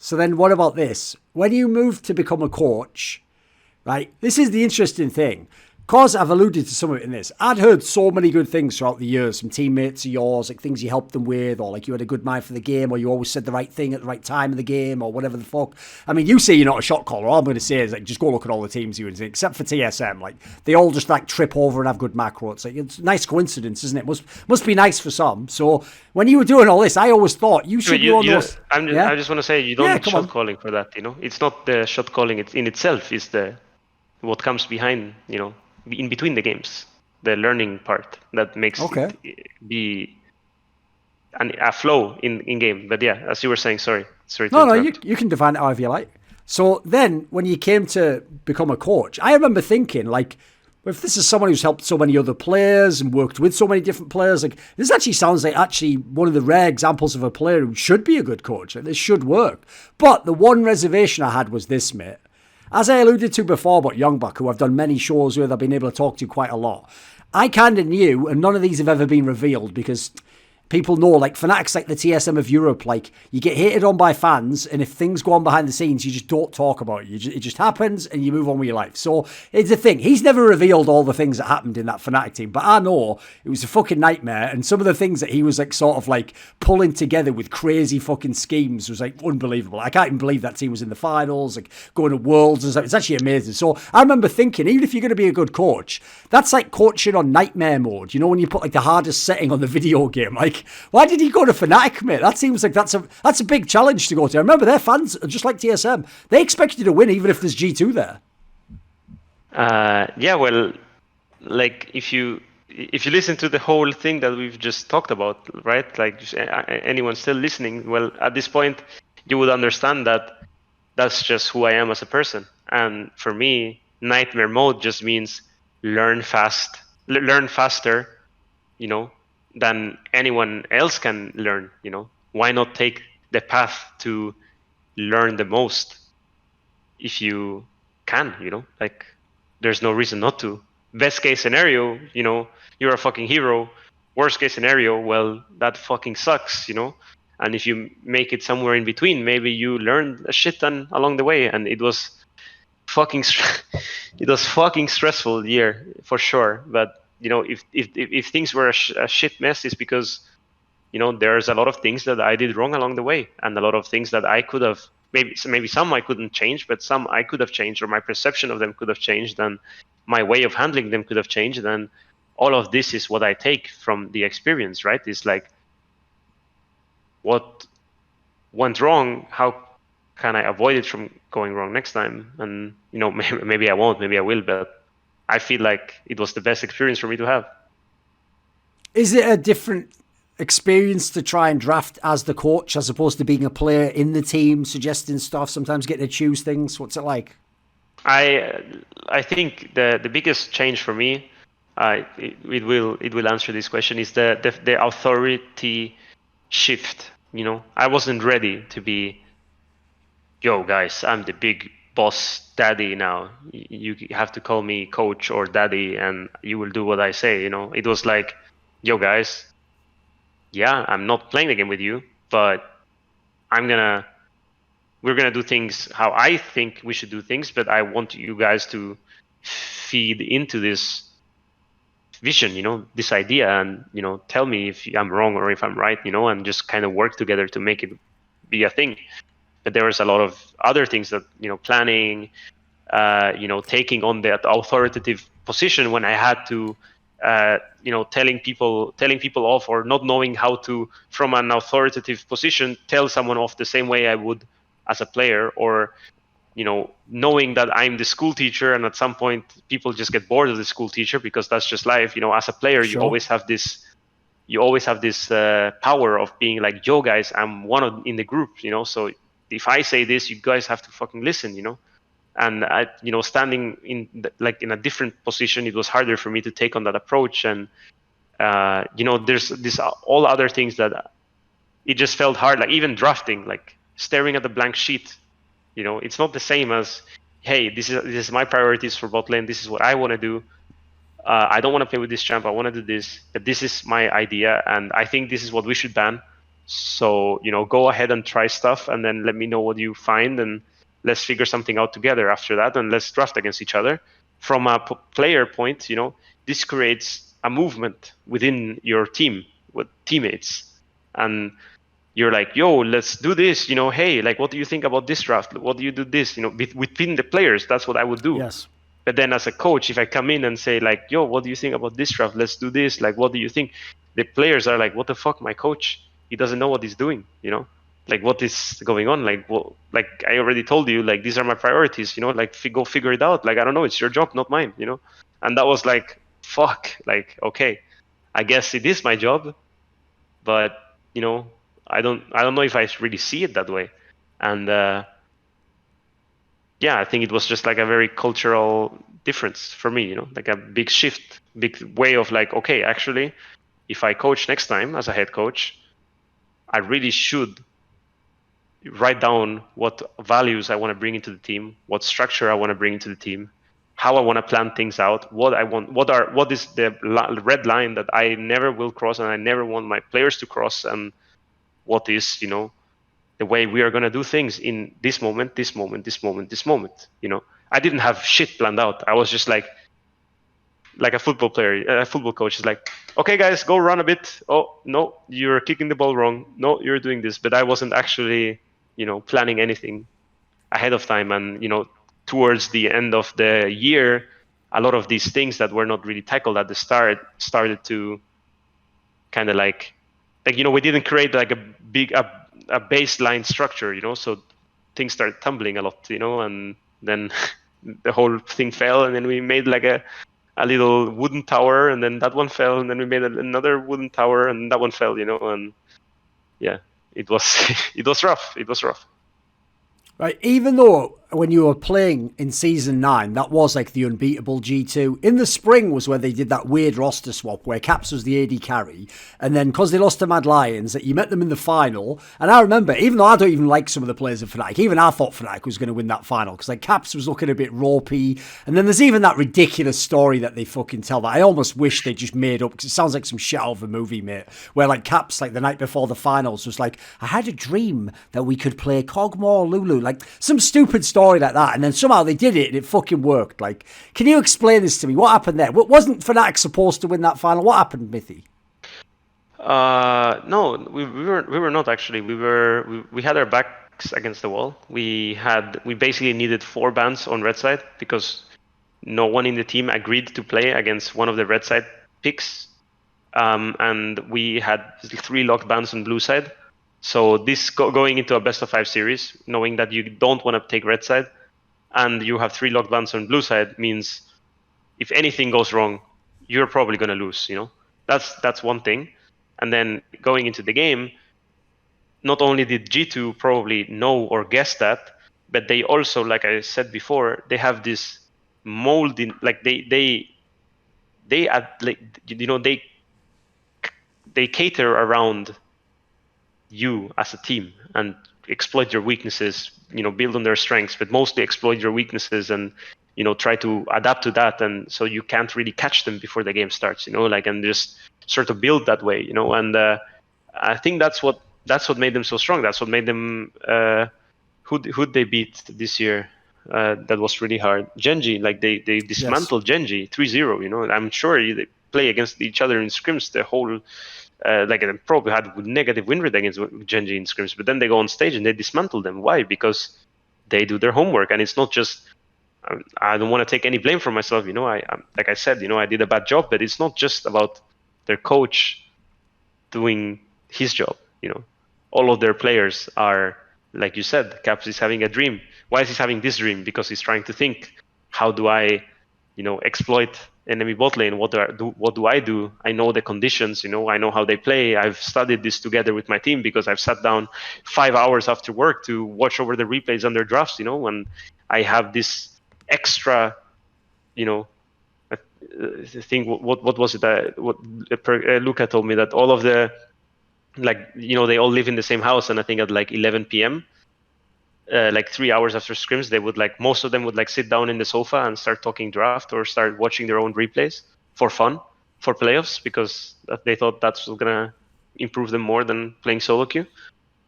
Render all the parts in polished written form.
So then what about this? When you move to become a coach, right? This is the interesting thing. Because I've alluded to some of it in this, I'd heard so many good things throughout the years from teammates of yours, like things you helped them with, or like you had a good mind for the game, or you always said the right thing at the right time of the game, or whatever the fuck. I mean, you say you're not a shot caller. All I'm going to say is like, just go look at all the teams you and except for TSM, like they all just like trip over and have good macro. It's like it's a nice coincidence, isn't it? Must be nice for some. So when you were doing all this, I always thought you should go on those. I just want to say you don't need shot calling for that. It's not the shot calling. It's in itself is the what comes behind. In between the games, the learning part that makes it be a flow in game. But yeah, as you were saying, sorry. No, you can define it however you like. So then, when you came to become a coach, I remember thinking, like, if this is someone who's helped so many other players and worked with so many different players, like, this actually sounds like actually one of the rare examples of a player who should be a good coach. Like, this should work. But the one reservation I had was this, mate. As I alluded to before about Youngbuck, who I've done many shows with, I've been able to talk to quite a lot. I kind of knew, and none of these have ever been revealed because people know, like Fnatic's like the TSM of Europe. Like you get hated on by fans, and if things go on behind the scenes, you just don't talk about it. It just happens, and you move on with your life. So it's the thing. He's never revealed all the things that happened in that Fnatic team, but I know it was a fucking nightmare. And some of the things that he was like sort of like pulling together with crazy fucking schemes was like unbelievable. I can't even believe that team was in the finals, like going to Worlds and stuff. It's actually amazing. So I remember thinking, even if you're going to be a good coach, that's like coaching on nightmare mode. You know, when you put like the hardest setting on the video game, like. Why did he go to Fnatic, mate? That seems like that's a big challenge to go to. I remember their fans, just like TSM, they expect you to win even if there's G2 there. Yeah, well, like if you listen to the whole thing that we've just talked about, right? Like anyone still listening, well, at this point, you would understand that that's just who I am as a person. And for me, nightmare mode just means learn faster, than anyone else can learn. Why not take the path to learn the most if you can? Like there's no reason not to. Best case scenario, you're a fucking hero. Worst case scenario, well, that fucking sucks. And if you make it somewhere in between, maybe you learn a shit ton along the way. And it was fucking stressful year for sure. But if things were a shit mess, it's because there's a lot of things that I did wrong along the way, and a lot of things that I could have maybe some I couldn't change, but some I could have changed, or my perception of them could have changed, and my way of handling them could have changed. And all of this is what I take from the experience, right? It's like what went wrong, how can I avoid it from going wrong next time? And maybe I won't, maybe I will, but I feel like it was the best experience for me to have. Is it a different experience to try and draft as the coach as opposed to being a player in the team, suggesting stuff, sometimes getting to choose things? What's it like? I think the biggest change for me, it will answer this question, is the authority shift. I wasn't ready to be, yo guys, I'm the big boss daddy now. You have to call me coach or daddy, and you will do what I say. It was like, yo guys, yeah, I'm not playing the game with you, but we're gonna do things how I think we should do things, but I want you guys to feed into this vision, this idea, and tell me if I'm wrong or if I'm right, and just kind of work together to make it be a thing. But there was a lot of other things that planning, taking on that authoritative position when I had to, telling people off, or not knowing how to, from an authoritative position, tell someone off the same way I would as a player, or knowing that I'm the school teacher, and at some point people just get bored of the school teacher because that's just life. As a player, sure. You always have this power of being like, yo guys, I'm one in the group, so if I say this, you guys have to fucking listen, and I, standing in in a different position, it was harder for me to take on that approach. And there's this all other things that it just felt hard, like even drafting, like staring at the blank sheet. It's not the same as, hey, this is my priorities for bot lane, this is what I want to do. I don't want to play with this champ, I want to do this, but this is my idea, and I think this is what we should ban. So, go ahead and try stuff, and then let me know what you find, and let's figure something out together after that, and let's draft against each other. From a player point, this creates a movement within your team with teammates. And you're like, yo, let's do this, hey, like, what do you think about this draft? What do you do this, within the players? That's what I would do. Yes. But then as a coach, if I come in and say like, yo, what do you think about this draft? Let's do this. Like, what do you think? The players are like, what the fuck, my coach? He doesn't know what he's doing, Like, what is going on? Like, well, like I already told you, like, these are my priorities, like, go figure it out. Like, I don't know, it's your job, not mine, And that was like, fuck, like, okay, I guess it is my job, but I don't know if I really see it that way. And yeah, I think it was just like a very cultural difference for me, like a big shift, big way of like, okay, actually, if I coach next time as a head coach, I really should write down what values I want to bring into the team, what structure I want to bring into the team, how I want to plan things out, what I want, what is the red line that I never will cross and I never want my players to cross, and what is, the way we are going to do things in this moment, this moment, this moment, this moment. I didn't have shit planned out. I was just like a football player, a football coach is like, okay, guys, go run a bit. Oh, no, you're kicking the ball wrong. No, you're doing this. But I wasn't actually, planning anything ahead of time. And, towards the end of the year, a lot of these things that were not really tackled at the start started to kind of like, we didn't create like a baseline structure, so things started tumbling a lot, and then the whole thing fell, and then we made like a little wooden tower, and then that one fell, and then we made another wooden tower, and that one fell, and yeah, it was rough. Right, even though when you were playing in Season 9, that was like the unbeatable G2. In the spring was where they did that weird roster swap where Caps was the AD carry. And then because they lost to Mad Lions, that you met them in the final. And I remember, even though I don't even like some of the players of Fnatic, even I thought Fnatic was going to win that final because like Caps was looking a bit ropey. And then there's even that ridiculous story that they fucking tell that I almost wish they just made up because it sounds like some shit out of a movie, mate. Where like Caps, like the night before the finals, was like, I had a dream that we could play Kog'Maw Lulu. Like some stupid story like that. And then somehow they did it and it fucking worked. Like, can you explain this to me? What happened there? Wasn't Fnatic supposed to win that final? What happened, Mithy? No, we were not actually. We had our backs against the wall. We basically needed 4 bans on red side because no one in the team agreed to play against one of the red side picks. And we had 3 locked bans on blue side. So this going into a best of 5 series, knowing that you don't want to take red side, and you have 3 locked bans on blue side, means if anything goes wrong, you're probably going to lose. That's one thing. And then going into the game, not only did G2 probably know or guess that, but they also, like I said before, they have this mold in, like they cater around you as a team and exploit your weaknesses, build on their strengths, but mostly exploit your weaknesses and, try to adapt to that. And so you can't really catch them before the game starts, and just sort of build that way, and I think that's what made them so strong. That's what made them, who'd they beat this year? That was really hard. Genji, like they dismantled Genji 3-0, I'm sure they play against each other in scrims the whole, like they probably had negative win rate against Genji in scrims, but then they go on stage and they dismantle them. Why? Because they do their homework, and it's not just, I don't want to take any blame for myself, I like I said, I did a bad job, but it's not just about their coach doing his job, all of their players are, like you said, Caps is having a dream. Why is he having this dream? Because he's trying to think, how do I, exploit enemy bot lane? What do I do? I know the conditions, I know how they play. I've studied this together with my team because I've sat down 5 hours after work to watch over the replays and their drafts, and I have this extra, thing. What was it? What Luca told me, that all of the, like, they all live in the same house, and I think at like 11 p.m. Like 3 hours after scrims, they would like, most of them would like sit down in the sofa and start talking draft or start watching their own replays for fun, for playoffs, because they thought that's gonna improve them more than playing solo queue.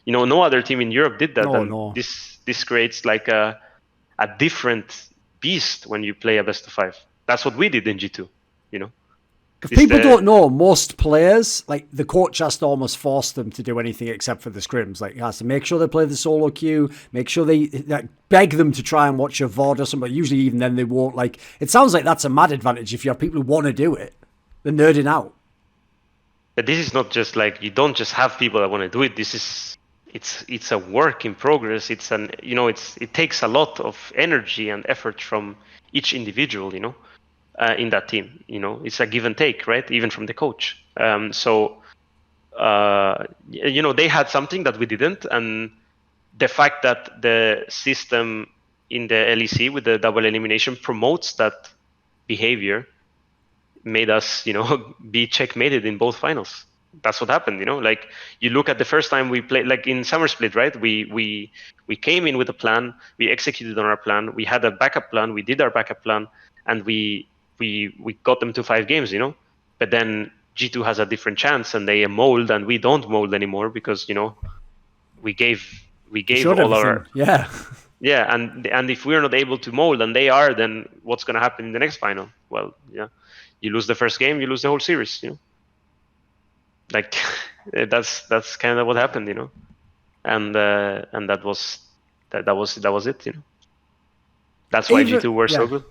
You know, no other team in Europe did that, and No. this creates like a different beast when you play a best of 5. That's what we did in G2. You know, If This people the don't know, most players, like the coach has to almost force them to do anything except for the scrims. Like he has to make sure they play the solo queue, make sure they like, beg them to try and watch a VOD or something. But usually even then they won't. Like it sounds like that's a mad advantage if you have people who want to do it. They're nerding out. But this is not just like, you don't just have people that want to do it. This is it's a work in progress. It takes a lot of energy and effort from each individual, in that team. It's a give and take, right? Even from the coach. They had something that we didn't, and the fact that the system in the LEC with the double elimination promotes that behavior made us, be checkmated in both finals. That's what happened, Like you look at the first time we played, like in Summer Split, right? We came in with a plan, we executed on our plan, we had a backup plan, we did our backup plan, and we got them to 5 games, But then G2 has a different chance, and they mold, and we don't mold anymore because we gave Showed all everything. our Yeah. and if we're not able to mold and they are, then what's going to happen in the next final? Well, yeah, you lose the first game, you lose the whole series, like that's kind of what happened, and that was it, that's why G2 were so good.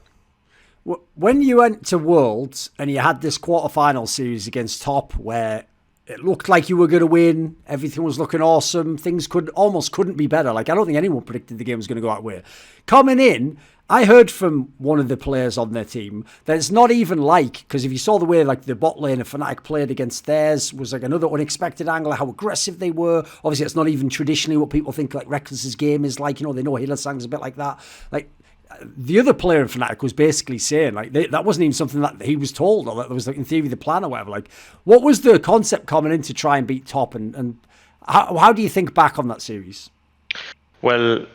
When you went to Worlds and you had this quarterfinal series against Top where it looked like you were going to win, everything was looking awesome, things couldn't be better. Like I don't think anyone predicted the game was going to go that way. Coming in, I heard from one of the players on their team that it's not even like, because if you saw the way like the bot lane of Fnatic played against theirs was like another unexpected angle, how aggressive they were. Obviously, it's not even traditionally what people think like Reckless's game is like. They know ErikHillestad's a bit like that. Like the other player in Fnatic was basically saying like that wasn't even something that he was told or that was like in theory the plan or whatever. Like what was the concept coming in to try and beat Top, and how do you think back on that series? Well,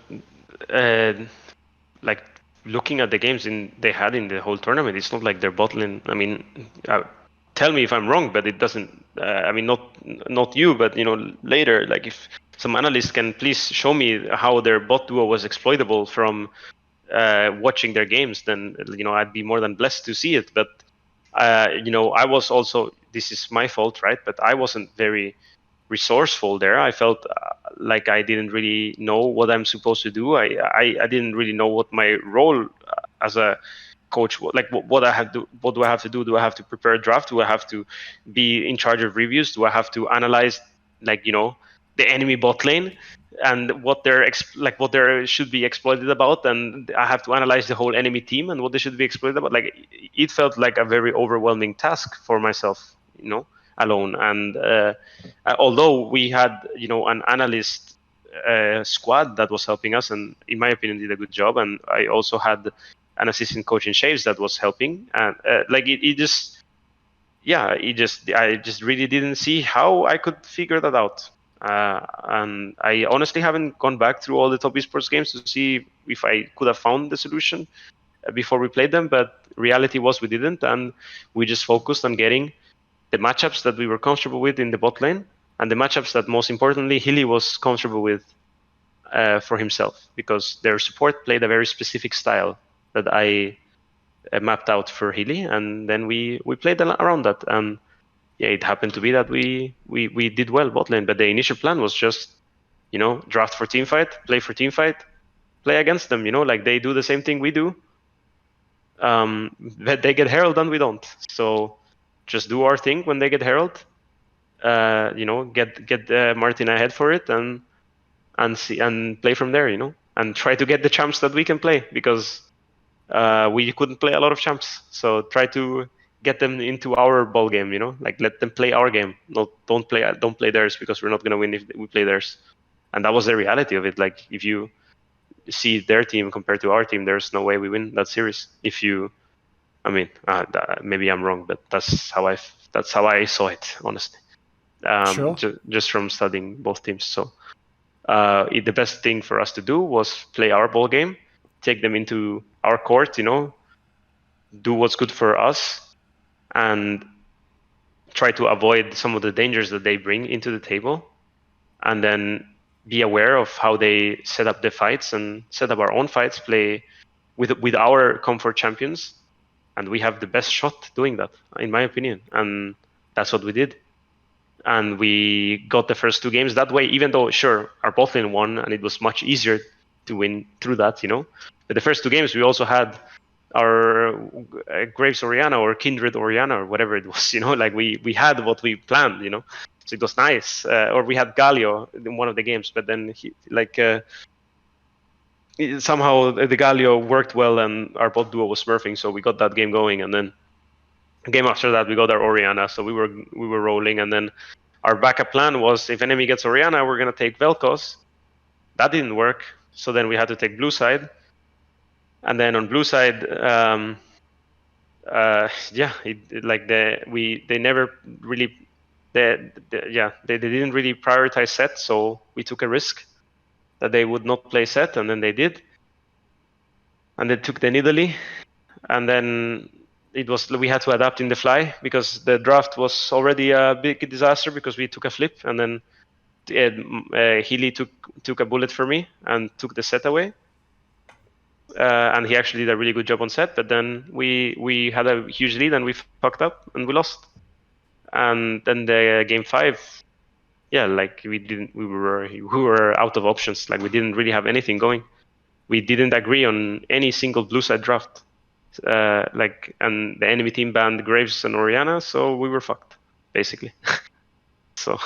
like looking at the games they had in the whole tournament, it's not like they're bottling. I mean, tell me if I'm wrong, but it doesn't. I mean, not you, but later, like if some analyst can please show me how their bot duo was exploitable from watching their games, then I'd be more than blessed to see it. But I was also, this is my fault, right? But I wasn't very resourceful there. I felt like I didn't really know what I'm supposed to do. I didn't really know what my role as a coach, like what do I have to do? Do I have to prepare a draft? Do I have to be in charge of reviews? Do I have to analyze the enemy bot lane and what they're should be exploited about? And I have to analyze the whole enemy team and what they should be exploited about. Like it felt like a very overwhelming task for myself, alone. And although we had an analyst squad that was helping us, and in my opinion did a good job, and I also had an assistant coach in Shaves that was helping, and I just really didn't see how I could figure that out. And I honestly haven't gone back through all the Top Esports games to see if I could have found the solution before we played them, but reality was we didn't, and we just focused on getting the matchups that we were comfortable with in the bot lane, and the matchups that most importantly Hilly was comfortable with for himself, because their support played a very specific style that I mapped out for Hilly, and then we played around that. And yeah, it happened to be that we did well bot lane, but the initial plan was just draft for teamfight, play for teamfight, play against them. Like they do the same thing we do, but they get herald and we don't. So just do our thing when they get herald. Get Martin ahead for it and see and play from there. And try to get the champs that we can play, because we couldn't play a lot of champs. So try to get them into our ball game. Like let them play our game. Don't play theirs, because we're not gonna win if we play theirs. And that was the reality of it. Like if you see their team compared to our team, there's no way we win that series. Maybe I'm wrong, but that's how I saw it, honestly. Sure. Just from studying both teams. So the best thing for us to do was play our ball game, take them into our court, do what's good for us, and try to avoid some of the dangers that they bring into the table, and then be aware of how they set up the fights and set up our own fights, play with our comfort champions, and we have the best shot doing that, in my opinion, and that's what we did. And we got the first 2 games that way, even though, sure, our bot lane won, and it was much easier to win through that, But the first 2 games, we also had our Graves Orianna or Kindred Orianna or whatever it was, like we had what we planned, So it was nice. Or we had Galio in one of the games, but then somehow the Galio worked well and our bot duo was smurfing, so we got that game going. And then the game after that, we got our Orianna, so we were rolling. And then our backup plan was, if enemy gets Orianna, we're gonna take Vel'Koz. That didn't work, so then we had to take blue side. And then on blue side, they never really, they didn't really prioritize set, so we took a risk that they would not play set, and then they did. And they took the Nidalee, and then we had to adapt in the fly because the draft was already a big disaster because we took a flip, and then Healy took a bullet for me and took the set away. And he actually did a really good job on set, but then we had a huge lead and we fucked up and we lost. And then the game 5, we were out of options. Like, we didn't really have anything going. We didn't agree on any single blue side draft. And the enemy team banned Graves and Orianna, so we were fucked, basically. So